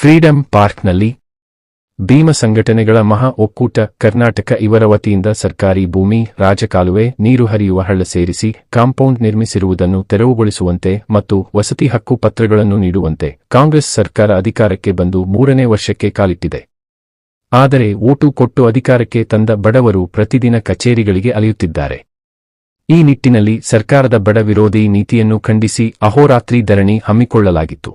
Freedom ಪಾರ್ಕ್ನಲ್ಲಿ ಭೀಮ ಸಂಘಟನೆಗಳ ಮಹಾ ಒಕ್ಕೂಟ ಕರ್ನಾಟಕ ಇವರ ವತಿಯಿಂದ ಸರ್ಕಾರಿ ಭೂಮಿ, ರಾಜಕಾಲುವೆ, ನೀರು ಹರಿಯುವ ಹಳ್ಳ ಸೇರಿಸಿ ಕಾಂಪೌಂಡ್ ನಿರ್ಮಿಸಿರುವುದನ್ನು ತೆರವುಗೊಳಿಸುವಂತೆ ಮತ್ತು ವಸತಿ ಹಕ್ಕು ಪತ್ರಗಳನ್ನು ನೀಡುವಂತೆ ಕಾಂಗ್ರೆಸ್ ಸರ್ಕಾರ ಅಧಿಕಾರಕ್ಕೆ ಬಂದು 3ನೇ ವರ್ಷಕ್ಕೆ ಕಾಲಿಟ್ಟಿದೆ. ಆದರೆ ಓಟು ಕೊಟ್ಟು ಅಧಿಕಾರಕ್ಕೆ ತಂದ ಬಡವರು ಪ್ರತಿದಿನ ಕಚೇರಿಗಳಿಗೆ ಅಲೆಯುತ್ತಿದ್ದಾರೆ. ಈ ನಿಟ್ಟಿನಲ್ಲಿ ಸರ್ಕಾರದ ಬಡ ವಿರೋಧಿ ನೀತಿಯನ್ನು ಖಂಡಿಸಿ ಅಹೋರಾತ್ರಿ ಧರಣಿ ಹಮ್ಮಿಕೊಳ್ಳಲಾಗಿತ್ತು.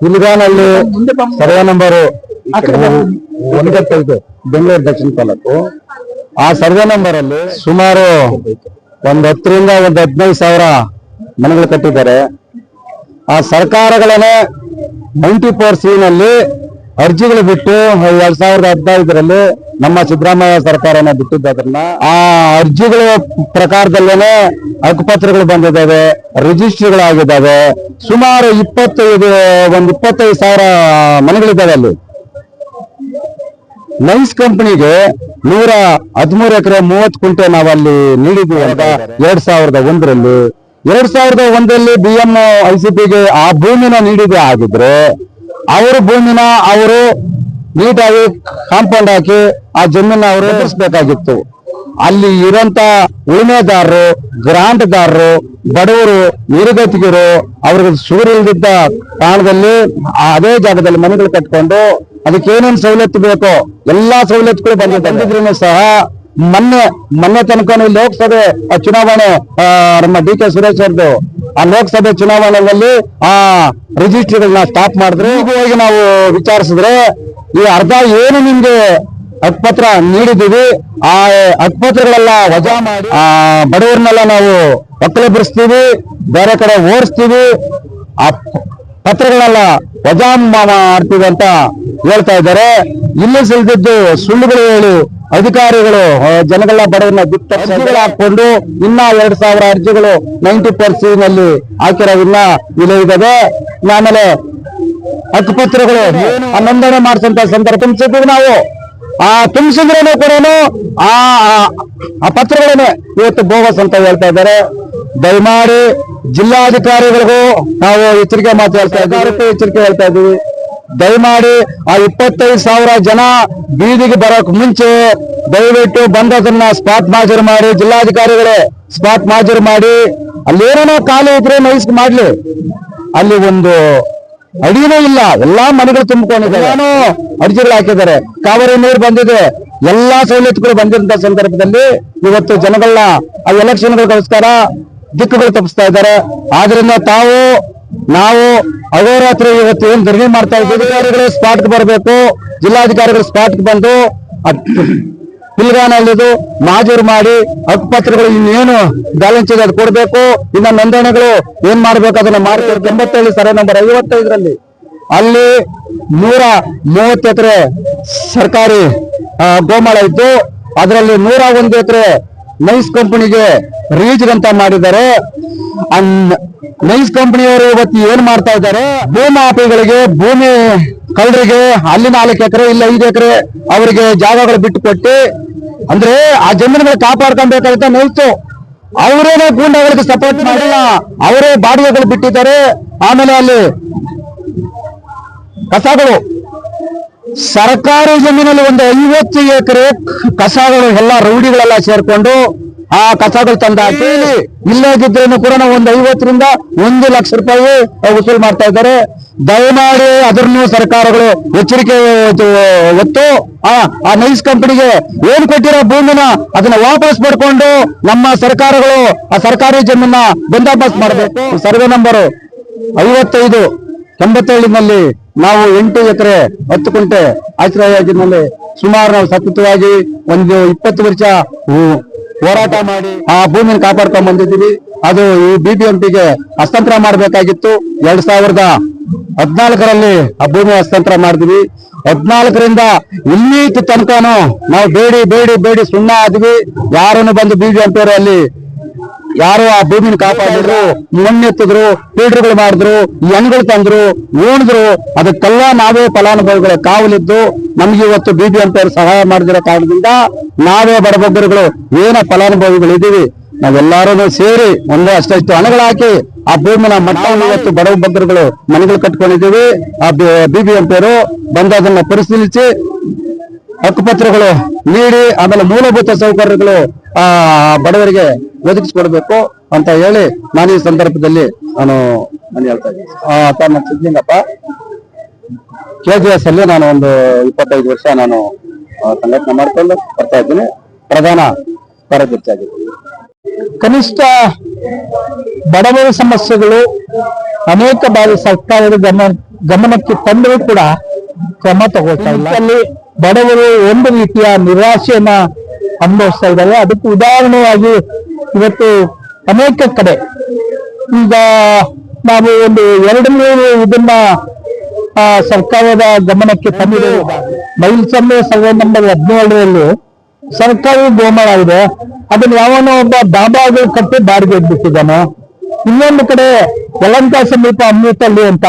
ಇಲ್ಲಿಗಾನಲ್ಲಿ ಸರ್ವೆ ನಂಬರ್ 1 ಬೆಂಗಳೂರು ದಕ್ಷಿಣ ತಾಲೂಕು. ಆ ಸರ್ವೆ ನಂಬರ್ ಅಲ್ಲಿ ಸುಮಾರು 10 ರಿಂದ 15 ಸಾವಿರ ಮನೆಗಳು ಕಟ್ಟಿದ್ದಾರೆ. ಆ ಸರ್ಕಾರಗಳನ್ನೇ 94C ನಲ್ಲಿ ಅರ್ಜಿಗಳು ಬಿಟ್ಟು 2015ರಲ್ಲಿ ನಮ್ಮ ಸಿದ್ದರಾಮಯ್ಯ ಸರ್ಕಾರನ ಬಿಟ್ಟಿದ್ದನ್ನ ಆ ಅರ್ಜಿಗಳ ಪ್ರಕಾರದಲ್ಲೇನೆ ಹಕ್ಕುಪತ್ರಗಳು ಬಂದಿದ್ದಾವೆ, ರಿಜಿಸ್ಟ್ರಿಗಳಾಗಿದ್ದಾವೆ. ಸುಮಾರು 25 ಸಾವಿರ ಮನೆಗಳಿದ್ದಾವೆ. ಅಲ್ಲಿ ನೈಸ್ ಕಂಪನಿಗೆ 113 ಎಕರೆ 30 ಕುಂಟೆ ನಾವಲ್ಲಿ ನೀಡಿದ್ವಿ ಅಂತ 2001ರಲ್ಲಿ. 2001ರಲ್ಲಿ BMICPಗೆ ಆ ಭೂಮಿನ ನೀಡಿದೆ ಆಗಿದ್ರೆ ಅವರ ಭೂಮಿನ ಅವರು ನೀಟಾಗಿ ಕಾಂಪೌಂಡ್ ಹಾಕಿ ಆ ಜಮೀನ ಅವರು ಎದುರಿಸಬೇಕಾಗಿತ್ತು. ಅಲ್ಲಿ ಇರೋಂತ ಉಳಿಮೆದಾರರು, ಗ್ರಾಂಟ್ದಾರರು, ಬಡವರು, ನಿರ್ಗತಿಕರು ಅವ್ರಿಗೆ ಸೂರಿಲ್ದಿದ್ದ ಕಾರಣದಲ್ಲಿ ಅದೇ ಜಾಗದಲ್ಲಿ ಮನೆಗಳು ಕಟ್ಕೊಂಡು ಅದಕ್ಕೆ ಏನೇನು ಸವಲತ್ತು ಬೇಕೋ ಎಲ್ಲಾ ಸವಲತ್ತುಗಳು ಬಂದಿದ್ರು ಸಹ ಮೊನ್ನೆ ತನಕ ಲೋಕಸಭೆ ಚುನಾವಣೆ ನಮ್ಮ DK ಸುರೇಶ್ ಅವ್ರದ್ದು ಆ ಲೋಕಸಭೆ ಚುನಾವಣೆಯಲ್ಲಿ ಆ ರಿಜಿಸ್ಟ್ರಿಗಳನ್ನ ಸ್ಟಾಪ್ ಮಾಡಿದ್ರು. ಈಗ ಹೋಗಿ ನಾವು ವಿಚಾರಿಸಿದ್ರೆ ಈ ಅರ್ಧ ಏನು ನಿಮ್ಗೆ ಹಕ್ಕುಪತ್ರ ನೀಡಿದ್ದೀವಿ ಆ ಹಕ್ಕುಪತ್ರಗಳೆಲ್ಲ ವಜಾ ಮಾಡಿ ಆ ಬಡವರನ್ನೆಲ್ಲ ನಾವು ಒಕ್ಕಲೆಬ್ಬಿಸ್ತೀವಿ, ಬೇರೆ ಕಡೆ ಓಡಿಸ್ತೀವಿ, ಆ ಪತ್ರಗಳೆಲ್ಲ ವಜಾ ಮಾಡ್ತೀವಿ ಅಂತ ಹೇಳ್ತಾ ಇದ್ದಾರೆ. ಇಲ್ಲಿ ಸಿಲ್ದಿದ್ದು ಸುಳ್ಳುಗಳು ಹೇಳಿ ಅಧಿಕಾರಿಗಳು ಜನಗಳ ಬಡವರನ್ನ ಅರ್ಜಿಗಳು ಹಾಕೊಂಡು ಇನ್ನ 2000 ಅರ್ಜಿಗಳು 94C ನಲ್ಲಿ ಹಾಕಿರೋ ಇನ್ನ ಇಲ್ಲೇ ಇದ್ದಾವೆ. ಆಮೇಲೆ ಹಕ್ಕುಪತ್ರಗಳು ಆ ನೋಂದಣಿ ಮಾಡಿಸಂತ ಸಂದರ್ಭ ತುಂಬಿಸಿದ್ವಿ ನಾವು. ಆ ತುಂಬಿಸಿದ್ರೇನು ಕೂಡ ಆ ಪತ್ರಗಳನ್ನೇ ಇವತ್ತು ಬೋಗಸ್ ಅಂತ ಹೇಳ್ತಾ ಇದ್ದಾರೆ. ದಯಮಾಡಿ ಜಿಲ್ಲಾಧಿಕಾರಿಗಳಿಗೂ ನಾವು ಎಚ್ಚರಿಕೆ ಮಾತು ಹೇಳ್ತಾ ಇದ್ದೀವಿ, ಎಚ್ಚರಿಕೆ ಹೇಳ್ತಾ ಇದ್ದೀವಿ. ದಯಮಾಡಿ ಆ 25,000 ಜನ ಬೀದಿಗೆ ಬರೋಕ್ ಮುಂಚೆ ದಯವಿಟ್ಟು ಬಂದದನ್ನ ಸ್ಪಾಟ್ ಮಾಜೂರು ಮಾಡಿ, ಜಿಲ್ಲಾಧಿಕಾರಿಗಳೇ ಸ್ಪಾಟ್ ಮಾಜೂರು ಮಾಡಿ, ಅಲ್ಲೇನೇನೋ ಖಾಲಿ ಇದ್ರೆ ನೈಸ್ ಮಾಡ್ಲಿ. ಅಲ್ಲಿ ಒಂದು ಅಡಿನೇ ಇಲ್ಲ, ಎಲ್ಲಾ ಮನೆಗಳು ತುಂಬಿಕೊಂಡಿದ್ದಾರೆ, ಅರ್ಜಿಗಳು ಹಾಕಿದ್ದಾರೆ, ಕಾವೇರಿ ನೀರು ಬಂದಿದೆ, ಎಲ್ಲಾ ಸವಲತ್ತುಗಳು ಬಂದಿರಂತ ಸಂದರ್ಭದಲ್ಲಿ ಇವತ್ತು ಜನಗಳನ್ನ ಆ ಎಲೆಕ್ಷನ್ಗಳಿಗೋಸ್ಕರ ದಿಕ್ಕುಗಳು ತಪ್ಪಿಸ್ತಾ ಇದ್ದಾರೆ. ಆದ್ರಿಂದ ನಾವು ಅಹೋರಾತ್ರಿ ಇವತ್ತು ಏನ್ ಧರಣಿ ಮಾಡ್ತಾ ಇದ್ದೀವಿ, ಅಧಿಕಾರಿಗಳು ಸ್ಪಾಟ್ಗೆ ಬರಬೇಕು, ಜಿಲ್ಲಾಧಿಕಾರಿಗಳು ಸ್ಪಾಟ್ಗೆ ಬಂದು ಪಿಲ್ಗಾನಲ್ಲಿದು ಮಾಜೂರು ಮಾಡಿ ಹಕ್ಕುಪತ್ರಗಳು ಇನ್ನೇನು ಬ್ಯಾಲೆನ್ಸ್ ಇದೆ ಅದು ಕೊಡ್ಬೇಕು. ಇನ್ನ ನೋಂದಣಿಗಳು ಏನ್ ಮಾಡ್ಬೇಕು ಅದನ್ನ ಮಾಡ್ಬೇಕು. 87 ಸರ್ವೆ ನಂಬರ್ 55ರಲ್ಲಿ ಅಲ್ಲಿ 130 ಎಕರೆ ಸರ್ಕಾರಿ ಗೋಮಾಳ ಇದ್ದು ಅದರಲ್ಲಿ 101 ಎಕರೆ ನೈಸ್ ಕಂಪನಿಗೆ ರೀಜ್ ಅಂತ ಮಾಡಿದ್ದಾರೆ. ನೈಸ್ ಕಂಪನಿಯವರು ಇವತ್ತು ಏನ್ ಮಾಡ್ತಾ ಇದ್ದಾರೆ, ಭೂಮಾಫಿಗಳಿಗೆ, ಭೂಮಿ ಕಳ್ಳರಿಗೆ ಅಲ್ಲಿ 4 ಎಕರೆ ಇಲ್ಲ 5 ಎಕರೆ ಅವರಿಗೆ ಜಾಗಗಳು ಬಿಟ್ಟು ಕೊಟ್ಟು, ಅಂದ್ರೆ ಆ ಜಮೀನುಗಳು ಕಾಪಾಡ್ಕೊಬೇಕಾಗುತ್ತೆ ನೈಸು. ಅವರೇನೆ ಗೂಂಡಾಗಳಿಗೆ ಸಪೋರ್ಟ್ ಮಾಡಿಲ್ಲ, ಅವರೇ ಬಾಡಿಗೆಗಳು ಬಿಟ್ಟಿದ್ದಾರೆ. ಆಮೇಲೆ ಅಲ್ಲಿ ಕಸಗಳು ಸರ್ಕಾರಿ ಜಮೀನಲ್ಲಿ ಒಂದು 50 ಎಕರೆ ಕಸಗಳು ಎಲ್ಲ ರೌಡಿಗಳೆಲ್ಲ ಸೇರ್ಕೊಂಡು ಆ ಕಸಗಳು ತಂದಾಕಿ ಇಲ್ಲದಿದ್ರೇನು ಕೂಡ ನಾವು ಒಂದು 50ರಿಂದ 1 ಲಕ್ಷ ರೂಪಾಯಿ ವಸೂಲು ಮಾಡ್ತಾ ಇದ್ದಾರೆ. ದಯಮಾಡಿ ಅದನ್ನು ಸರ್ಕಾರಗಳು ಎಚ್ಚರಿಕೆ ಹೊತ್ತು ಆ ನೈಸ್ ಕಂಪನಿಗೆ ಏನ್ ಕೊಟ್ಟಿರೋ ಭೂಮಿನ ಅದನ್ನ ವಾಪಸ್ ಪಡ್ಕೊಂಡು ನಮ್ಮ ಸರ್ಕಾರಗಳು ಆ ಸರ್ಕಾರಿ ಜಮೀನ ಬಂದೋಬಸ್ತ್ ಮಾಡಬೇಕು. ಸರ್ವೆ ನಂಬರ್ 55 ಕೆಂಬತ್ತಳ್ಳಿನಲ್ಲಿ ನಾವು 8 ಎಕರೆ 10 ಕುಂಟೆ ಆಶ್ರಯದಲ್ಲಿ ಸುಮಾರು ನಾವು ಸತತವಾಗಿ ಒಂದು 20 ವರ್ಷ ಹೋರಾಟ ಮಾಡಿ ಆ ಭೂಮಿನ ಕಾಪಾಡ್ಕೊಂಡ್ ಬಂದಿದ್ದೀವಿ. ಅದು ಈ BBMP-ಗೆ ಹಸ್ತಾಂತರ ಮಾಡಬೇಕಾಗಿತ್ತು. 2014ರಲ್ಲಿ ಆ ಭೂಮಿ ಹಸ್ತಾಂತರ ಮಾಡಿದ್ವಿ. 14ರಿಂದ ಇಲ್ಲಿ ತನಕನು ನಾವು ಬೇಡಿ ಬೇಡಿ ಬೇಡಿ ಸುಣ್ಣ ಆದ್ವಿ. ಯಾರನ್ನು ಬಂದು BBMP ಅಲ್ಲಿ ಯಾರು ಆ ಭೂಮಿನ ಕಾಪಾಡಿದ್ರು, ಮಣ್ಣೆತ್ತಿದ್ರು, ಫೀಲ್ಡರ್ಗಳು ಮಾಡಿದ್ರು, ಹೆಣ್ಗಳು ತಂದ್ರು, ಉಣಿದ್ರು, ಅದಕ್ಕೆಲ್ಲ ನಾವೇ ಫಲಾನುಭವಿಗಳ ಕಾವಲಿದ್ದು ನಮ್ಗೆ ಇವತ್ತು BBMP ಸಹಾಯ ಮಾಡಿದಿರೋ ಕಾರಣದಿಂದ ನಾವೇ ಬಡಬಗ್ಗರುಗಳು ಏನ ಫಲಾನುಭವಿಗಳು ಇದ್ದೀವಿ. ನಾವೆಲ್ಲಾರು ಸೇರಿ ಒಂದು ಅಷ್ಟಷ್ಟು ಹಣಗಳು ಹಾಕಿ ಆ ಭೂಮಿನ ಮಟ್ಟ ಇವತ್ತು ಬಡಬಗ್ಗರುಗಳು ಮನೆಗಳು ಕಟ್ಕೊಂಡಿದ್ದೀವಿ. ಆ BBMP ಬಂದು ಅದನ್ನ ಪರಿಶೀಲಿಸಿ ಹಕ್ಕುಪತ್ರಗಳು ನೀಡಿ ಆಮೇಲೆ ಮೂಲಭೂತ ಸೌಕರ್ಯಗಳು ಬಡವರಿಗೆ ಒದಗಿಸಿಕೊಡ್ಬೇಕು ಅಂತ ಹೇಳಿ ನಾನು ಈ ಸಂದರ್ಭದಲ್ಲಿ ನಾನು ಹೇಳ್ತಾ ಇದ್ದೀನಿ. ತಮ್ಮ ಸಿದ್ಲಿಂಗಪ್ಪ, KGS ಅಲ್ಲಿ ನಾನು ಒಂದು 25 ವರ್ಷ ನಾನು ಸಂಘಟನೆ ಮಾಡ್ಕೊಂಡು ಬರ್ತಾ ಇದ್ದೀನಿ. ಪ್ರಧಾನ ಕಾರ್ಯದರ್ಶಿ ಆಗಿದ್ದೀನಿ. ಕನಿಷ್ಠ ಬಡವರ ಸಮಸ್ಯೆಗಳು ಅನೇಕ ಬಾರಿ ಸರ್ಕಾರದ ಗಮನಕ್ಕೆ ತಂದರೂ ಕೂಡ ಕ್ರಮ ತಗೊಳ್ತಾ ಇಲ್ಲ. ಅಲ್ಲಿ ಬಡವರು ಒಂದು ರೀತಿಯ ನಿರಾಶೆಯನ್ನ ಅನುಭವಿಸ್ತಾ ಇದ್ದಾರೆ. ಅದಕ್ಕೆ ಉದಾಹರಣೆಯಾಗಿ ಇವತ್ತು ಅನೇಕ ಕಡೆ ಈಗ ನಾವು ಒಂದು 2-3 ಇದನ್ನ ಸರ್ಕಾರದ ಗಮನಕ್ಕೆ ತಂದಿದೆ. ಮೈಲ್ಸಂದ್ರ ಸರ್ವೆ ನಂಬರ್ 17ರಲ್ಲಿ ಸರ್ಕಾರಿ ಗೋಮಾಳ ಇದೆ, ಅದನ್ನ ಯಾವನೋ ಒಬ್ಬ ಡಾಬಾಗಳು ಕಟ್ಟಿ ಬಾಡಿಗೆ ಇಟ್ಬಿಟ್ಟಿದ್ದಾನೆ. ಇನ್ನೊಂದು ಕಡೆ ಯಲಹಂಕ ಸಮೀಪ ಅಮೃತಹಳ್ಳಿ ಅಂತ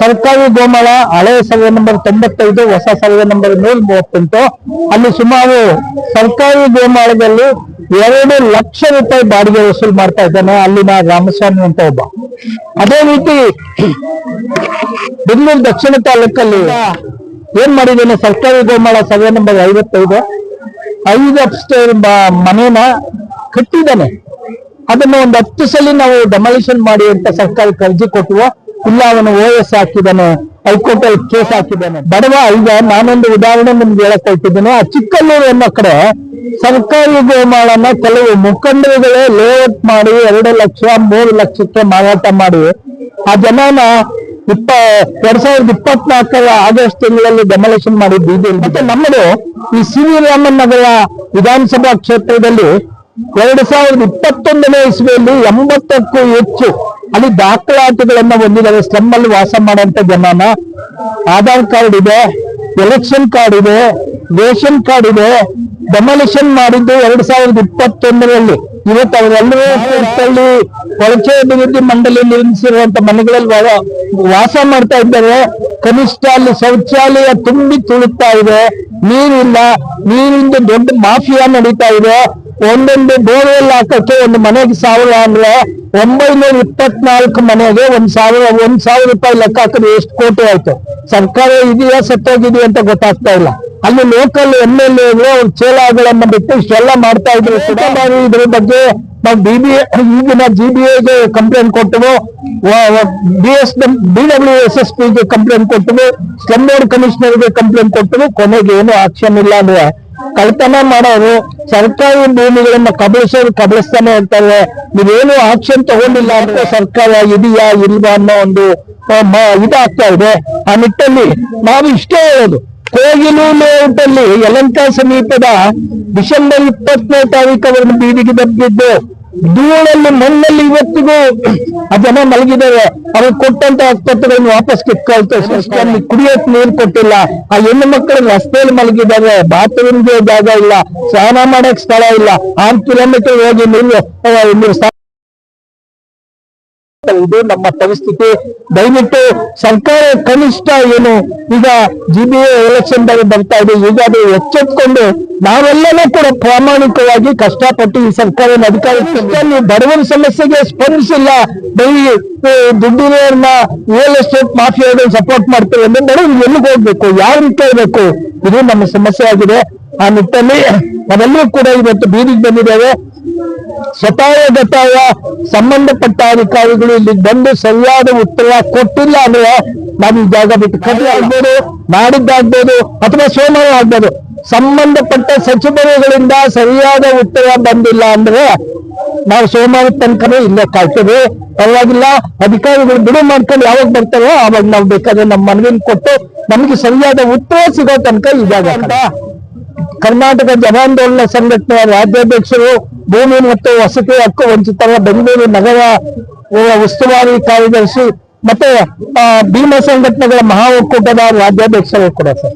ಸರ್ಕಾರಿ ಗೋಮಾಳ ಹಳೆ ಸರ್ವೆ ನಂಬರ್ 95, ಹೊಸ ಸರ್ವೆ ನಂಬರ್ 138. ಅಲ್ಲಿ ಸುಮಾರು ಸರ್ಕಾರಿ ಗೋಮಾಳದಲ್ಲಿ 2 ಲಕ್ಷ ರೂಪಾಯಿ ಬಾಡಿಗೆ ವಸೂಲು ಮಾಡ್ತಾ ಇದ್ದಾನೆ ಅಲ್ಲಿನ ರಾಮಸ್ವಾಮಿ ಅಂತ ಒಬ್ಬ. ಅದೇ ರೀತಿ ಬೆಂಗಳೂರು ದಕ್ಷಿಣ ತಾಲೂಕಲ್ಲಿ ಏನ್ ಮಾಡಿದ್ದೇನೆ, ಸರ್ಕಾರಿ ಗೋಮಾಳ ಸರ್ವೆ ನಂಬರ್ 55 5 ಅಪ್ಸ್ಟೇರ್ ಮನೇನ ಕಟ್ಟಿದ್ದಾನೆ. ಅದನ್ನ ಒಂದು 10 ಸಲ ನಾವು ಡೆಮಾಲಿಷನ್ ಮಾಡಿ ಅಂತ ಸರ್ಕಾರಕ್ಕೆ ಅರ್ಜಿ ಕೊಟ್ಟುವ, ಇಲ್ಲ ಅವನು OS ಹಾಕಿದ್ದಾನೆ, ಹೈಕೋರ್ಟ್ ಅಲ್ಲಿ ಕೇಸ್ ಹಾಕಿದ್ದಾನೆ. ಬಡವ ಈಗ ನಾನೊಂದು ಉದಾಹರಣೆ ನಿಮ್ಗೆ ಹೇಳಕ್ ಹೋಗ್ತಿದ್ದೇನೆ. ಆ ಚಿಕ್ಕಲ್ಲೂರು ಅನ್ನೋ ಕಡೆ ಸರ್ಕಾರಿ ಗೋಮಾಳನ ಕೆಲವು ಮುಖಂಡರುಗಳೇ ಲೇಔಟ್ ಮಾಡಿ 2 ಲಕ್ಷ 3 ಲಕ್ಷಕ್ಕೆ ಮಾರಾಟ ಮಾಡಿ ಆ ಜನನ 2024 ಆಗಸ್ಟ್ ತಿಂಗಳಲ್ಲಿ ಡೆಮಾಲಿಷನ್ ಮಾಡಿ ಬೀದಿಯಲ್ಲಿ. ಮತ್ತೆ ನಮ್ಮದು ಈ CV ರಾಮನ್ ನಗರ ವಿಧಾನಸಭಾ ಕ್ಷೇತ್ರದಲ್ಲಿ 2021ನೇ ಇಸ್ವಿಯಲ್ಲಿ 80ಕ್ಕೂ ಹೆಚ್ಚು ಅಲ್ಲಿ ದಾಖಲಾತಿಗಳನ್ನ ಹೊಂದಿದ್ದಾರೆ. ಸ್ಲಮ್ ಅಲ್ಲಿ ವಾಸ ಮಾಡುವಂತ ಜನನ ಆಧಾರ್ ಕಾರ್ಡ್ ಇದೆ, ಎಲೆಕ್ಷನ್ ಕಾರ್ಡ್ ಇದೆ, ರೇಷನ್ ಕಾರ್ಡ್ ಇದೆ. ಡೆಮಾಲಿಷನ್ ಮಾಡಿದ್ದು 2021ರಲ್ಲಿ. ಇವತ್ತು ಅವರೆಲ್ಲರೂ ಕೊಳಚೆ ಅಭಿವೃದ್ಧಿ ಮಂಡಳಿ ನಿರ್ಮಿಸಿರುವಂತ ಮನೆಗಳಲ್ಲಿ ವಾಸ ಮಾಡ್ತಾ ಇದ್ದಾರೆ. ಕನಿಷ್ಠ ಅಲ್ಲಿ ಶೌಚಾಲಯ ತುಂಬಿ ತುಳುಕ್ತಾ ಇದೆ, ನೀರಿಲ್ಲ, ನೀರಿಂದ ದೊಡ್ಡ ಮಾಫಿಯಾ ನಡೀತಾ ಇದೆ. ಒಂದೊಂದು ಬೋರ್ವೆಲ್ ಹಾಕಕ್ಕೆ ಒಂದು ಮನೆಗೆ 1000 ಅಂದ್ರೆ 924 ಮನೆಗೆ 1,000 ರೂಪಾಯಿ ಲೆಕ್ಕ ಹಾಕಿದ್ರೆ ಎಷ್ಟು ಕೋಟಿ ಆಯ್ತು. ಸರ್ಕಾರ ಇದೆಯಾ ಸತ್ತೋಗಿದೆಯಾ ಅಂತ ಗೊತ್ತಾಗ್ತಾ ಇಲ್ಲ. ಅಲ್ಲಿ ಲೋಕಲ್ MLA ಚೇಲಾಗಳನ್ನ ಬಿಟ್ಟು ಇಷ್ಟೆಲ್ಲ ಮಾಡ್ತಾ ಇದ್ರು. ಇದ್ರ ಬಗ್ಗೆ ನಾವು ಈಗಿನ GBAಗೆ ಕಂಪ್ಲೇಂಟ್ ಕೊಟ್ಟವು, BWSSPಗೆ ಕಂಪ್ಲೇಂಟ್ ಕೊಟ್ಟವು, ಸ್ಲಮ್ ಬೋರ್ಡ್ ಕಮಿಷನರ್ಗೆ ಕಂಪ್ಲೇಂಟ್ ಕೊಟ್ಟವು. ಕೊನೆಗೆ ಏನು ಆಕ್ಷನ್ ಇಲ್ಲ. ಅಂದ್ರೆ ಕಳ್ತನ ಮಾಡೋರು ಸರ್ಕಾರಿ ಭೂಮಿಗಳನ್ನ ಕಬಳಿಸ್ತಾನೆ ಇರ್ತಾರೆ. ನೀವೇನು ಆಕ್ಷನ್ ತಗೊಂಡಿಲ್ಲ ಅಂದ್ರೆ ಸರ್ಕಾರ ಇದೆಯಾ ಇಲ್ವಾ ಅನ್ನೋ ಒಂದು ಇದಾಗ್ತಾ ಇದೆ. ಆ ನಿಟ್ಟಲ್ಲಿ ನಾವು ಇಷ್ಟೇ ಹೇಳೋದು, ಕೋಗಿಲು ಲೇಔಟ್ ಅಲ್ಲಿ ಯಲಹಂಕ ಸಮೀಪದ ಡಿಸೆಂಬರ್ 20ನೇ ತಾರೀಕು ಅವರನ್ನು ಬೀದಿಗೆ ದಬ್ಬಿದ್ದು ಧೂಳಲ್ಲಿ ಮಣ್ಣಲ್ಲಿ ಇವತ್ತಿಗೂ ಆ ಜನ ಮಲಗಿದ್ದಾರೆ. ಅವ್ರಿಗೆ ಕೊಟ್ಟಂತ ಆಸ್ಪತ್ರೆಗಳನ್ನು ವಾಪಸ್ ಕಿತ್ಕೊಳ್ತಾರೆ. ಕುಡಿಯಕ್ ನೀರು ಕೊಟ್ಟಿಲ್ಲ. ಆ ಹೆಣ್ಣು ಮಕ್ಕಳು ರಸ್ತೆಯಲ್ಲಿ ಮಲಗಿದ್ದಾರೆ, ಬಾತ್ರೂಮ್ಗೆ ಜಾಗ ಇಲ್ಲ, ಸ್ನಾನ ಮಾಡಕ್ ಸ್ಥಳ ಇಲ್ಲ. 6 ಕಿಲೋಮೀಟರ್ ಹೋಗಿ ನೀವು ಆಗ್ತವೆ. ಇದು ನಮ್ಮ ಪರಿಸ್ಥಿತಿ. ದಯವಿಟ್ಟು ಸರ್ಕಾರ ಕನಿಷ್ಠ ಏನು ಈಗ GBA ಎಲೆಕ್ಷನ್ ಬರ್ತಾ ಇದೆ, ಈಗ ಅದು ಎಚ್ಚೆತ್ಕೊಂಡು ನಾವೆಲ್ಲನೂ ಕೂಡ ಪ್ರಾಮಾಣಿಕವಾಗಿ ಕಷ್ಟಪಟ್ಟು ಈ ಸರ್ಕಾರದ ಅಧಿಕಾರಿಗಳು ಬಡವರ ಸಮಸ್ಯೆಗೆ ಸ್ಪಂದಿಸಿಲ್ಲ. ಬರೀ ದುಡ್ಡಿನ ರಿಯಲ್ ಎಸ್ಟೇಟ್ ಮಾಫಿಯಾಗಳು ಸಪೋರ್ಟ್ ಮಾಡ್ತೇವೆ ಅಂದ್ರೆ ಬಡವರು ಎಲ್ಲಿಗೆ ಹೋಗ್ಬೇಕು, ಯಾವ ರೀತಿ ಇರಬೇಕು, ಇದು ನಮ್ಮ ಸಮಸ್ಯೆ ಆಗಿದೆ. ಆ ನಿಟ್ಟಿನಲ್ಲಿ ನಾವೆಲ್ಲರೂ ಕೂಡ ಇವತ್ತು ಬೀದಿಗೆ ಬಂದಿದ್ದೇವೆ. ಸ್ವತಃ ಸಂಬಂಧಪಟ್ಟ ಅಧಿಕಾರಿಗಳು ಇಲ್ಲಿ ಬಂದು ಸರಿಯಾದ ಉತ್ತರ ಕೊಟ್ಟಿಲ್ಲ ಅಂದ್ರೆ ನಾವು ಈ ಜಾಗ ಬಿಟ್ಟು ಕಡಿಮೆ ಆಗ್ಬೋದು, ನಾಡಿದ್ದಾಗ್ಬೋದು ಅಥವಾ ಸೋಮವಾರ ಆಗ್ಬೋದು, ಸಂಬಂಧಪಟ್ಟ ಸಚಿವರುಗಳಿಂದ ಸರಿಯಾದ ಉತ್ತರ ಬಂದಿಲ್ಲ ಅಂದ್ರೆ ನಾವು ಸೋಮವಾರ ತನಕನೇ ಇಲ್ಲೇ ಕಾಯ್ತೇವೆ. ಪರವಾಗಿಲ್ಲ, ಅಧಿಕಾರಿಗಳು ಬಿಡು ಮಾಡ್ಕೊಂಡು ಯಾವಾಗ ಬರ್ತಾರೋ ಅವಾಗ ನಾವು ಬೇಕಾದ್ರೆ ನಮ್ಮ ಮನವಿನ ಕೊಟ್ಟು ನಮಗೆ ಸರಿಯಾದ ಉತ್ತರ ಸಿಗೋ ತನಕ ಈ ಜಾಗ ಅಂತ ಕರ್ನಾಟಕ ಜನಾಂದೋಲನ ಸಂಘಟನೆಯ ರಾಜ್ಯಾಧ್ಯಕ್ಷರು, ಭೂಮಿ ಮತ್ತು ವಸತಿ ಹಕ್ಕು ವಂಚಿತರ ಬೆಂಗಳೂರು ನಗರ ಉಸ್ತುವಾರಿ ಕಾರ್ಯದರ್ಶಿ ಮತ್ತೆ ಭೀಮ ಸಂಘಟನೆಗಳ ಮಹಾ ಒಕ್ಕೂಟದ ರಾಜ್ಯಾಧ್ಯಕ್ಷರು ಕೂಡ ಸರ್.